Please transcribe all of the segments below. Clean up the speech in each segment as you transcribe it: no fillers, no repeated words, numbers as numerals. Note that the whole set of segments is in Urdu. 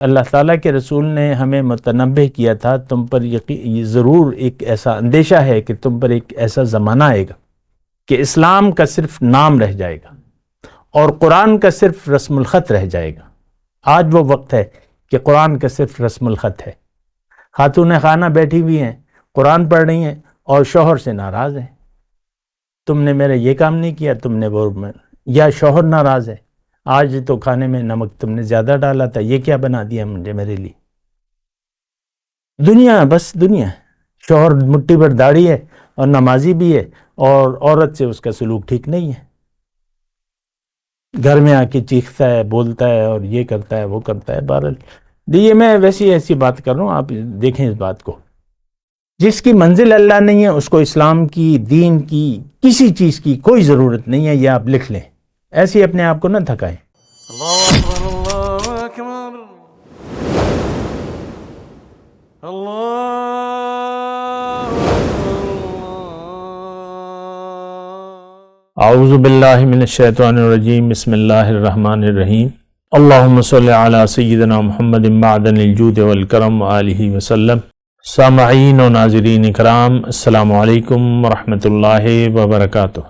اللہ تعالیٰ کے رسول نے ہمیں متنبہ کیا تھا، تم پر ضرور ایک ایسا اندیشہ ہے کہ تم پر ایک ایسا زمانہ آئے گا کہ اسلام کا صرف نام رہ جائے گا اور قرآن کا صرف رسم الخط رہ جائے گا۔ آج وہ وقت ہے کہ قرآن کا صرف رسم الخط ہے۔ خاتون خانہ بیٹھی ہوئی ہیں، قرآن پڑھ رہی ہیں اور شوہر سے ناراض ہیں، تم نے میرا یہ کام نہیں کیا، تم نے وہ، یا شوہر ناراض ہے، آج تو کھانے میں نمک تم نے زیادہ ڈالا تھا، یہ کیا بنا دیا مجھے میرے لیے۔ دنیا، بس دنیا۔ شوہر مٹھی پر داڑھی ہے اور نمازی بھی ہے اور عورت سے اس کا سلوک ٹھیک نہیں ہے، گھر میں آ کے چیختا ہے، بولتا ہے اور یہ کرتا ہے وہ کرتا ہے۔ بہرحال دیکھیے، میں ویسی ایسی بات کر رہا ہوں، آپ دیکھیں اس بات کو۔ جس کی منزل اللہ نہیں ہے اس کو اسلام کی، دین کی، کسی چیز کی کوئی ضرورت نہیں ہے، یہ آپ لکھ لیں، ایسے ہی اپنے آپ کو نہ تھکائیں۔ اللہ اکبر، اللہ اکبر، اللہ اعوذ باللہ من الشیطان الرجیم، بسم اللہ الرحمن الرحیم۔ اللہم صلی علی سیدنا محمد معدن الجود والکرم وآلہ وسلم۔ سامعین و ناظرین اکرام، السلام علیکم ورحمۃ اللہ وبرکاتہ۔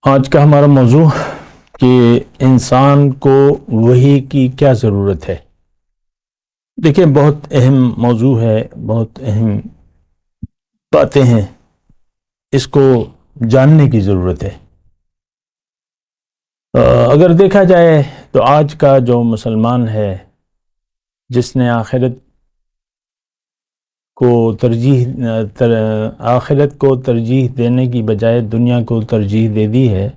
آج کا ہمارا موضوع کہ انسان کو وحی کی کیا ضرورت ہے۔ دیکھیں، بہت اہم موضوع ہے، بہت اہم باتیں ہیں، اس کو جاننے کی ضرورت ہے۔ اگر دیکھا جائے تو آج کا جو مسلمان ہے، جس نے آخرت کو ترجیح دینے کی بجائے دنیا کو ترجیح دے دی ہے،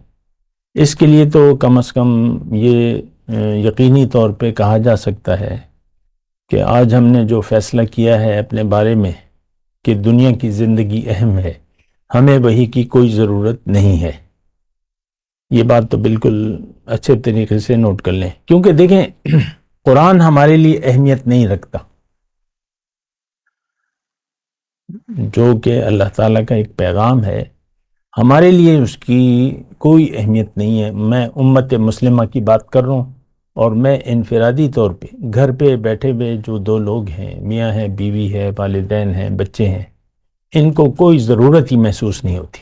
اس کے لیے تو کم از کم یہ یقینی طور پہ کہا جا سکتا ہے کہ آج ہم نے جو فیصلہ کیا ہے اپنے بارے میں کہ دنیا کی زندگی اہم ہے، ہمیں وحی کی کوئی ضرورت نہیں ہے۔ یہ بات تو بالکل اچھے طریقے سے نوٹ کر لیں، کیونکہ دیکھیں، قرآن ہمارے لیے اہمیت نہیں رکھتا، جو کہ اللہ تعالیٰ کا ایک پیغام ہے، ہمارے لیے اس کی کوئی اہمیت نہیں ہے۔ میں امت مسلمہ کی بات کر رہا ہوں، اور میں انفرادی طور پہ گھر پہ بیٹھے ہوئے جو دو لوگ ہیں، میاں ہے، بیوی ہے، والدین ہیں، بچے ہیں، ان کو کوئی ضرورت ہی محسوس نہیں ہوتی۔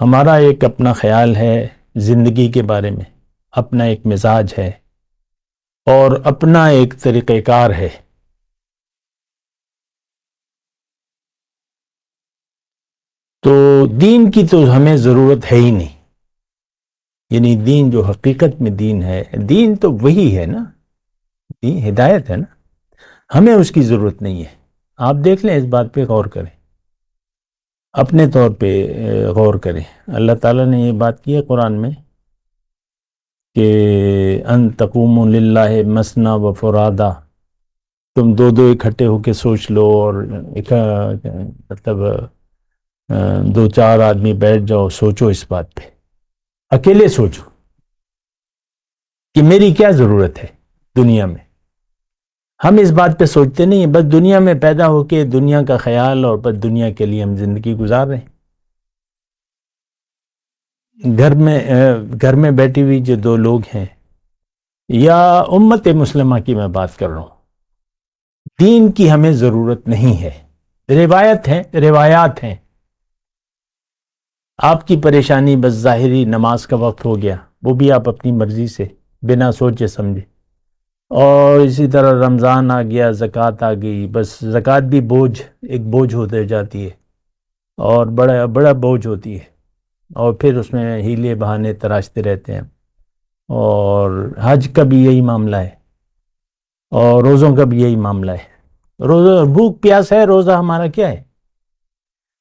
ہمارا ایک اپنا خیال ہے زندگی کے بارے میں، اپنا ایک مزاج ہے اور اپنا ایک طریقہ کار ہے۔ تو دین کی تو ہمیں ضرورت ہے ہی نہیں، یعنی دین جو حقیقت میں دین ہے، دین تو وہی ہے نا، دین ہدایت ہے نا، ہمیں اس کی ضرورت نہیں ہے۔ آپ دیکھ لیں، اس بات پہ غور کریں، اپنے طور پہ غور کریں۔ اللہ تعالیٰ نے یہ بات کی ہے قرآن میں کہ ان تقوموا للہ مثنی و فرادا، تم دو دو اکٹھے ہو کے سوچ لو، اور مطلب دو چار آدمی بیٹھ جاؤ، سوچو اس بات پہ، اکیلے سوچو کہ میری کیا ضرورت ہے دنیا میں۔ ہم اس بات پہ سوچتے نہیں ہیں، بس دنیا میں پیدا ہو کے دنیا کا خیال، اور بس دنیا کے لیے ہم زندگی گزار رہے ہیں۔ گھر میں بیٹھی ہوئی جو دو لوگ ہیں، یا امت مسلمہ کی میں بات کر رہا ہوں، دین کی ہمیں ضرورت نہیں ہے۔ روایات ہیں۔ آپ کی پریشانی بس ظاہری نماز کا وقت ہو گیا، وہ بھی آپ اپنی مرضی سے بنا سوچے سمجھے، اور اسی طرح رمضان آ گیا، زکوٰۃ آ گئی، بس زکوٰۃ بھی ایک بوجھ ہوتے جاتی ہے، اور بڑا بوجھ ہوتی ہے، اور پھر اس میں ہیلے بہانے تراشتے رہتے ہیں۔ اور حج کا بھی یہی معاملہ ہے، اور روزوں کا بھی یہی معاملہ ہے۔ روزہ بھوک پیاس ہے، روزہ ہمارا کیا ہے؟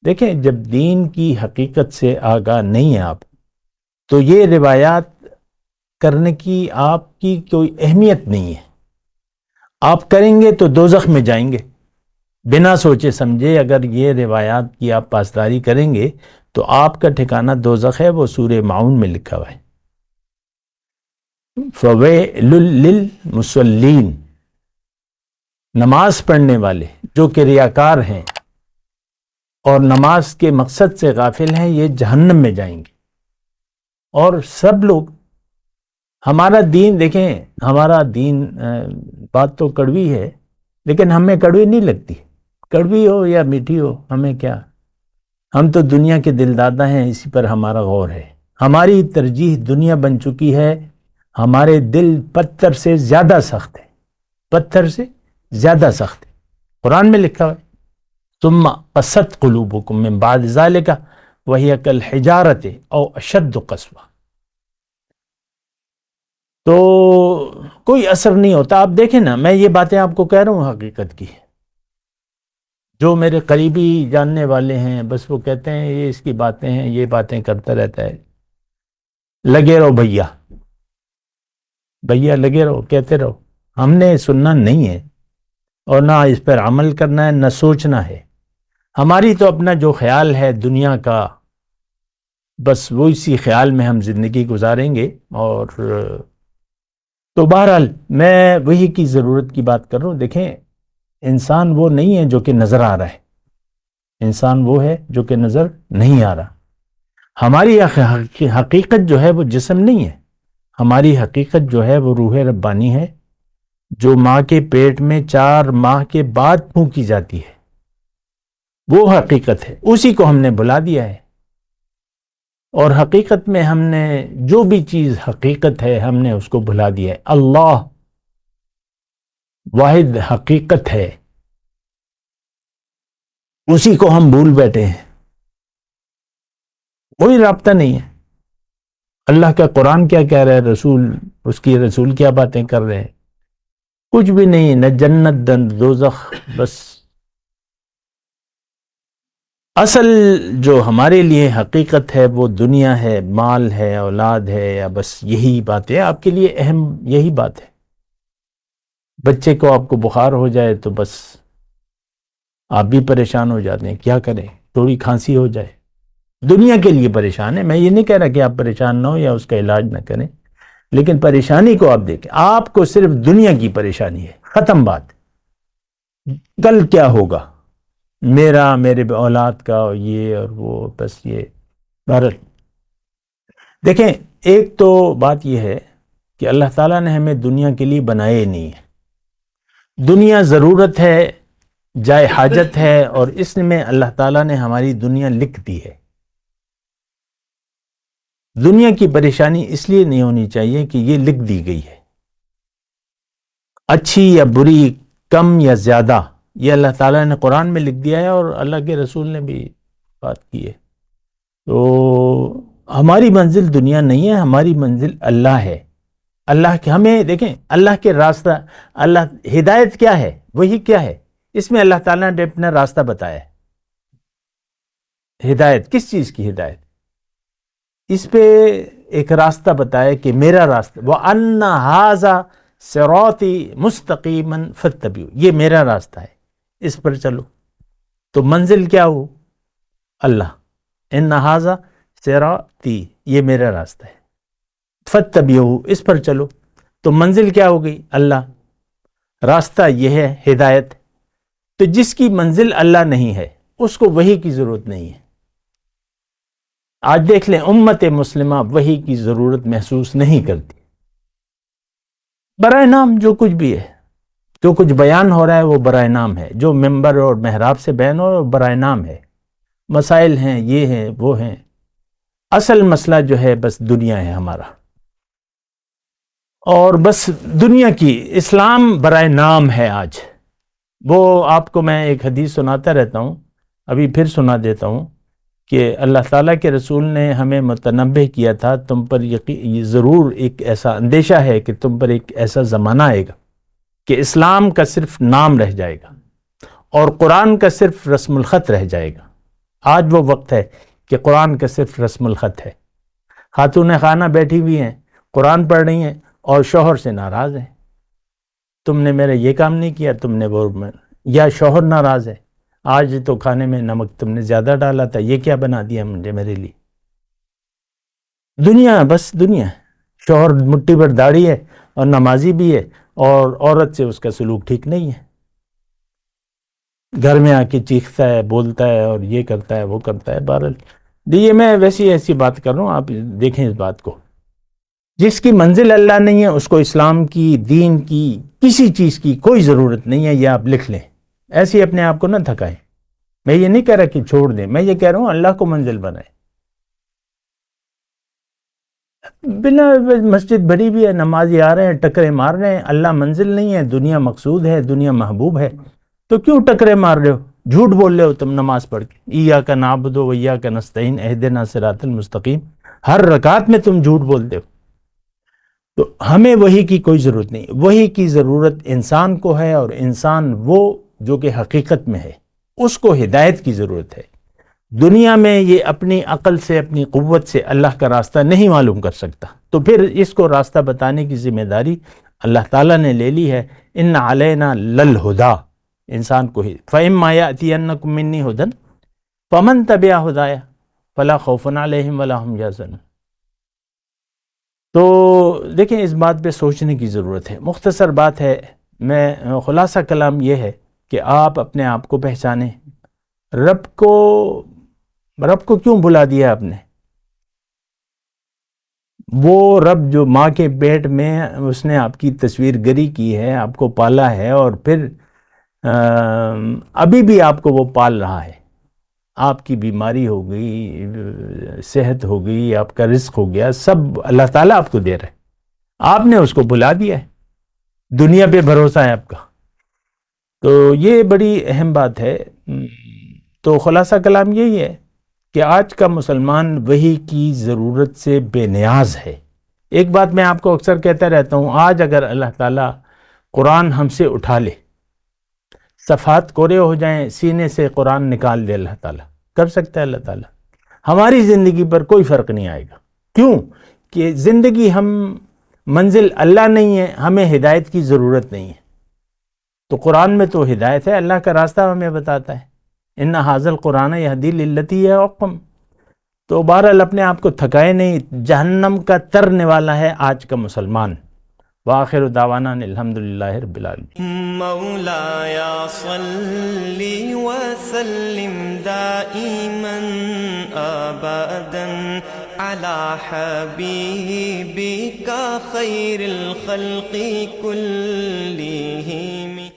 دیکھیں، جب دین کی حقیقت سے آگاہ نہیں ہیں آپ، تو یہ روایات کرنے کی آپ کی کوئی اہمیت نہیں ہے۔ آپ کریں گے تو دوزخ میں جائیں گے بنا سوچے سمجھے۔ اگر یہ روایات کی آپ پاسداری کریں گے تو آپ کا ٹھکانہ دوزخ ہے، وہ سورہ معون میں لکھا ہوا ہے۔ فویل للمصلین، نماز پڑھنے والے جو کہ ریاکار ہیں اور نماز کے مقصد سے غافل ہیں، یہ جہنم میں جائیں گے۔ اور سب لوگ، ہمارا دین دیکھیں، ہمارا دین بات تو کڑوی ہے لیکن ہمیں کڑوی نہیں لگتی. کڑوی ہو یا میٹھی ہو ہمیں کیا، ہم تو دنیا کے دل دادا ہیں، اسی پر ہمارا غور ہے. ہماری ترجیح دنیا بن چکی ہے، ہمارے دل پتھر سے زیادہ سخت ہے، پتھر سے زیادہ سخت ہے. قرآن میں لکھا ہے ثم قست قلوبکم من بعد ذالک وہی کالحجارۃ او اشد قسوہ. تو کوئی اثر نہیں ہوتا. آپ دیکھیں نا، میں یہ باتیں آپ کو کہہ رہا ہوں حقیقت کی. جو میرے قریبی جاننے والے ہیں بس وہ کہتے ہیں یہ اس کی باتیں ہیں، یہ باتیں کرتا رہتا ہے. لگے رہو بھیا، بھیا لگے رہو، کہتے رہو. ہم نے سننا نہیں ہے اور نہ اس پر عمل کرنا ہے، نہ سوچنا ہے. ہماری تو اپنا جو خیال ہے دنیا کا، بس وہ اسی خیال میں ہم زندگی گزاریں گے. اور تو بہرحال میں وہی کی ضرورت کی بات کر رہا ہوں. دیکھیں، انسان وہ نہیں ہے جو کہ نظر آ رہا ہے، انسان وہ ہے جو کہ نظر نہیں آ رہا. ہماری حقیقت جو ہے وہ جسم نہیں ہے، ہماری حقیقت جو ہے وہ روح ربانی ہے، جو ماں کے پیٹ میں 4 ماہ کے بعد پھونکی جاتی ہے. وہ حقیقت ہے، اسی کو ہم نے بھلا دیا ہے. اور حقیقت میں ہم نے جو بھی چیز حقیقت ہے ہم نے اس کو بھلا دیا ہے. اللہ واحد حقیقت ہے، اسی کو ہم بھول بیٹھے ہیں. کوئی رابطہ نہیں ہے. اللہ کا قرآن کیا کہہ رہا ہے، رسول اس کی رسول کیا باتیں کر رہے ہیں، کچھ بھی نہیں. نہ جنت نہ دوزخ. بس اصل جو ہمارے لیے حقیقت ہے وہ دنیا ہے، مال ہے، اولاد ہے، یا بس یہی بات ہے. آپ کے لیے اہم یہی بات ہے. بچے کو آپ کو بخار ہو جائے تو بس آپ بھی پریشان ہو جاتے ہیں. کیا کریں، تھوڑی کھانسی ہو جائے، دنیا کے لیے پریشان ہے. میں یہ نہیں کہہ رہا کہ آپ پریشان نہ ہو یا اس کا علاج نہ کریں، لیکن پریشانی کو آپ دیکھیں. آپ کو صرف دنیا کی پریشانی ہے، ختم بات. کل کیا ہوگا میرا، میرے اولاد کا، یہ اور وہ، بس یہ. بہرحال دیکھیں، ایک تو بات یہ ہے کہ اللہ تعالیٰ نے ہمیں دنیا کے لیے بنائے نہیں ہے. دنیا ضرورت ہے، جائے حاجت ہے، اور اس میں اللہ تعالیٰ نے ہماری دنیا لکھ دی ہے. دنیا کی پریشانی اس لیے نہیں ہونی چاہیے کہ یہ لکھ دی گئی ہے. اچھی یا بری، کم یا زیادہ، یہ اللہ تعالیٰ نے قرآن میں لکھ دیا ہے اور اللہ کے رسول نے بھی بات کی ہے. تو ہماری منزل دنیا نہیں ہے، ہماری منزل اللہ ہے. اللہ کے ہمیں دیکھیں، اللہ کے راستہ، اللہ ہدایت کیا ہے، وہی کیا ہے، اس میں اللہ تعالیٰ نے اپنا راستہ بتایا ہے. ہدایت کس چیز کی ہدایت؟ اس پہ ایک راستہ بتایا کہ میرا راستہ، وَأَنَّ هَذَا صِرَاطِي مُسْتَقِيمًا فَاتَّبِعُوهُ، یہ میرا راستہ ہے، اس پر چلو. تو منزل کیا ہو؟ اللہ. إِنَّ هَذَا صِرَاطِي، یہ میرا راستہ ہے، فَاتَّبِعُوهُ، اس پر چلو. تو منزل کیا ہو گئی؟ اللہ. راستہ یہ ہے ہدایت. تو جس کی منزل اللہ نہیں ہے اس کو وحی کی ضرورت نہیں ہے. آج دیکھ لیں، امت مسلمہ وحی کی ضرورت محسوس نہیں کرتی. برائے نام جو کچھ بھی ہے، جو کچھ بیان ہو رہا ہے وہ برائے نام ہے، جو ممبر اور محراب سے بیان ہو رہا ہے وہ برائے نام ہے. مسائل ہیں، یہ ہیں، وہ ہیں. اصل مسئلہ جو ہے بس دنیا ہے ہمارا، اور بس دنیا کی. اسلام برائے نام ہے آج. وہ آپ کو میں ایک حدیث سناتا رہتا ہوں، ابھی پھر سنا دیتا ہوں، کہ اللہ تعالیٰ کے رسول نے ہمیں متنبہ کیا تھا، تم پر یہ ضرور ایک ایسا اندیشہ ہے کہ تم پر ایک ایسا زمانہ آئے گا کہ اسلام کا صرف نام رہ جائے گا اور قرآن کا صرف رسم الخط رہ جائے گا. آج وہ وقت ہے کہ قرآن کا صرف رسم الخط ہے. خاتون خانہ بیٹھی ہوئی ہیں، قرآن پڑھ رہی ہیں اور شوہر سے ناراض ہیں. تم نے میرا یہ کام نہیں کیا، تم نے وہ، یا شوہر ناراض ہے، آج تو کھانے میں نمک تم نے زیادہ ڈالا تھا، یہ کیا بنا دیا مجھے، میرے لیے. دنیا، بس دنیا. شوہر مٹھی پر داڑھی ہے اور نمازی بھی ہے، اور عورت سے اس کا سلوک ٹھیک نہیں ہے. گھر میں آ کے چیختا ہے، بولتا ہے، اور یہ کرتا ہے، وہ کرتا ہے. بہرحال یہ میں ویسی ایسی بات کر رہا ہوں، آپ دیکھیں اس بات کو. جس کی منزل اللہ نہیں ہے اس کو اسلام کی، دین کی، کسی چیز کی کوئی ضرورت نہیں ہے، یہ آپ لکھ لیں. ایسے ہی اپنے آپ کو نہ تھکائیں. میں یہ نہیں کہہ رہا کہ چھوڑ دیں، میں یہ کہہ رہا ہوں اللہ کو منزل بنائیں. بنا مسجد بھری بھی ہے، نمازی آ رہے ہیں، ٹکرے مار رہے ہیں. اللہ منزل نہیں ہے، دنیا مقصود ہے، دنیا محبوب ہے، تو کیوں ٹکرے مار رہے ہو؟ جھوٹ بول رہے ہو تم نماز پڑھ کے. ایاک نعبد و ایاک نستعین اہدنا الصراط المستقیم، ہر رکعت میں تم جھوٹ بولتے ہو. تو ہمیں وحی کی کوئی ضرورت نہیں. وحی کی ضرورت انسان کو ہے، اور انسان وہ جو کہ حقیقت میں ہے اس کو ہدایت کی ضرورت ہے. دنیا میں یہ اپنی عقل سے، اپنی قوت سے اللہ کا راستہ نہیں معلوم کر سکتا، تو پھر اس کو راستہ بتانے کی ذمہ داری اللہ تعالیٰ نے لے لی ہے. ان علینا للہدا، انسان کو ہی فَإِمَّا يَأْتِيَنَّكُم مِّنِّي هُدًى فَمَن تَبِعَ هُدَايَ فَلَا خَوْفٌ عَلَيْهِمْ وَلَا هُمْ يَحْزَنُونَ. تو دیکھیں اس بات پہ سوچنے کی ضرورت ہے. مختصر بات ہے، میں خلاصہ کلام یہ ہے کہ آپ اپنے آپ کو پہچانیں. رب کو کیوں بلا دیا آپ نے؟ وہ رب جو ماں کے پیٹ میں اس نے آپ کی تصویر گری کی ہے، آپ کو پالا ہے، اور پھر ابھی بھی آپ کو وہ پال رہا ہے. آپ کی بیماری ہو گئی، صحت ہو گئی، آپ کا رزق ہو گیا، سب اللہ تعالیٰ آپ کو دے رہے. آپ نے اس کو بلا دیا ہے، دنیا پہ بھروسہ ہے آپ کا. تو یہ بڑی اہم بات ہے. تو خلاصہ کلام یہی ہے کہ آج کا مسلمان وحی کی ضرورت سے بے نیاز ہے. ایک بات میں آپ کو اکثر کہتا رہتا ہوں، آج اگر اللہ تعالیٰ قرآن ہم سے اٹھا لے، صفحات کورے ہو جائیں، سینے سے قرآن نکال دے، اللہ تعالیٰ کر سکتا ہے. اللہ تعالیٰ ہماری زندگی پر کوئی فرق نہیں آئے گا. کیوں کہ زندگی ہم منزل اللہ نہیں ہے، ہمیں ہدایت کی ضرورت نہیں ہے. تو قرآن میں تو ہدایت ہے، اللہ کا راستہ ہمیں بتاتا ہے. ان ھذا القرآن یہدی للتی ہی اقوم. تو بہرحال اپنے آپ کو تھکائے نہیں، جہنم کا ترنے والا ہے آج کا مسلمان. وآخر دعوانا الحمدللہ رب العالمین. مولایا صلی وسلم دائما ابدا علی حبیبک خیر الخلق کلہم.